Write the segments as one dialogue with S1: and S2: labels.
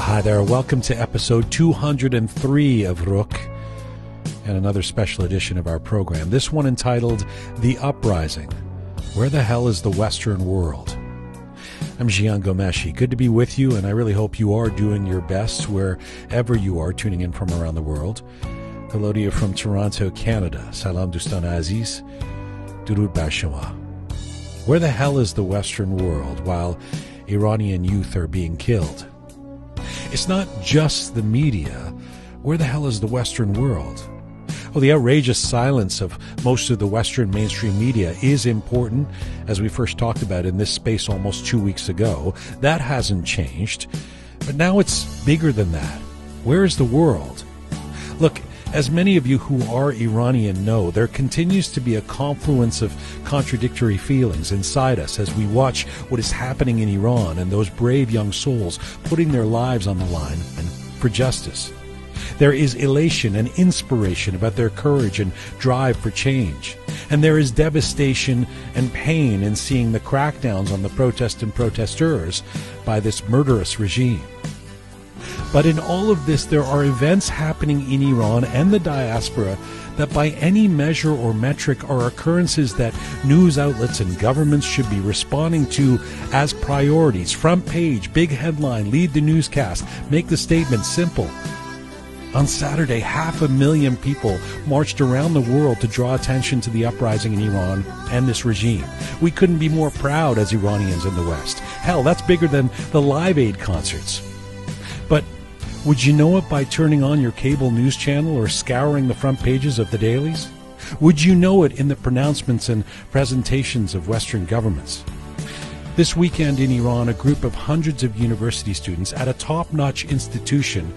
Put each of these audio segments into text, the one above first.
S1: Hi there. Welcome to episode 203 of Rook and another special edition of our program. This one entitled The Uprising. Where the hell is the Western world? I'm Jian Ghomeshi. Good to be with you, and I really hope you are doing your best wherever you are tuning in from around the world. Hello to you from Toronto, Canada. Salam Dustan Aziz. Durud Bar Shama. Where the hell is the Western world while Iranian youth are being killed? It's not just the media. Where the hell is the Western world? Well, the outrageous silence of most of the Western mainstream media is important, as we first talked about in this space almost 2 weeks ago. That hasn't changed. But now it's bigger than that. Where is the world? Look, as many of you who are Iranian know, there continues to be a confluence of contradictory feelings inside us as we watch what is happening in Iran and those brave young souls putting their lives on the line and for justice. There is elation and inspiration about their courage and drive for change. And there is devastation and pain in seeing the crackdowns on the protest and protesters by this murderous regime. But in all of this, there are events happening in Iran and the diaspora that by any measure or metric are occurrences that news outlets and governments should be responding to as priorities. Front page, big headline, lead the newscast, make the statement simple. On Saturday, 500,000 people marched around the world to draw attention to the uprising in Iran and this regime. We couldn't be more proud as Iranians in the West. Hell, that's bigger than the Live Aid concerts. But would you know it by turning on your cable news channel or scouring the front pages of the dailies? Would you know it in the pronouncements and presentations of Western governments? This weekend in Iran, a group of hundreds of university students at a top-notch institution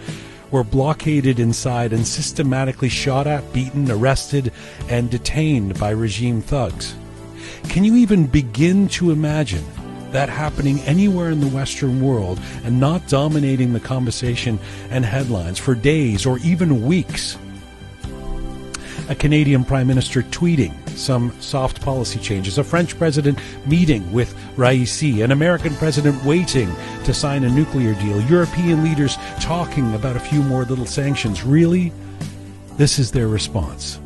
S1: were blockaded inside and systematically shot at, beaten, arrested, and detained by regime thugs. Can you even begin to imagine that happening anywhere in the Western world and not dominating the conversation and headlines for days or even weeks? A Canadian Prime Minister tweeting some soft policy changes, a French president meeting with Raisi, an American president waiting to sign a nuclear deal, European leaders talking about a few more little sanctions. Really? This is their response.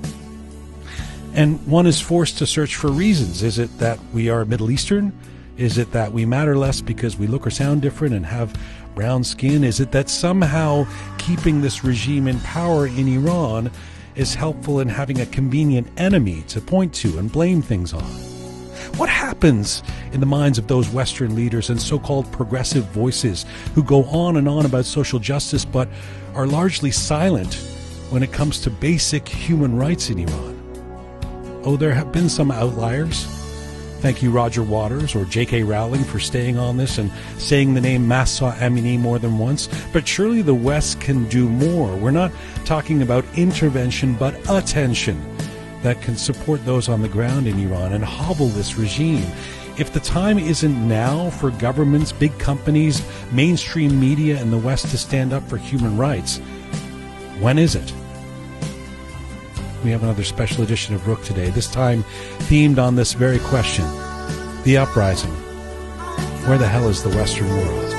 S1: And one is forced to search for reasons. Is it that we are Middle Eastern? Is it that we matter less because we look or sound different and have brown skin? Is it that somehow keeping this regime in power in Iran is helpful in having a convenient enemy to point to and blame things on? What happens in the minds of those Western leaders and so-called progressive voices who go on and on about social justice but are largely silent when it comes to basic human rights in Iran? Oh, there have been some outliers. Thank you, Roger Waters or J.K. Rowling, for staying on this and saying the name Mahsa Amini more than once. But surely the West can do more. We're not talking about intervention, but attention that can support those on the ground in Iran and hobble this regime. If the time isn't now for governments, big companies, mainstream media in the West to stand up for human rights, when is it? We have another special edition of Rook today, this time themed on this very question, the uprising. Where the hell is the Western world?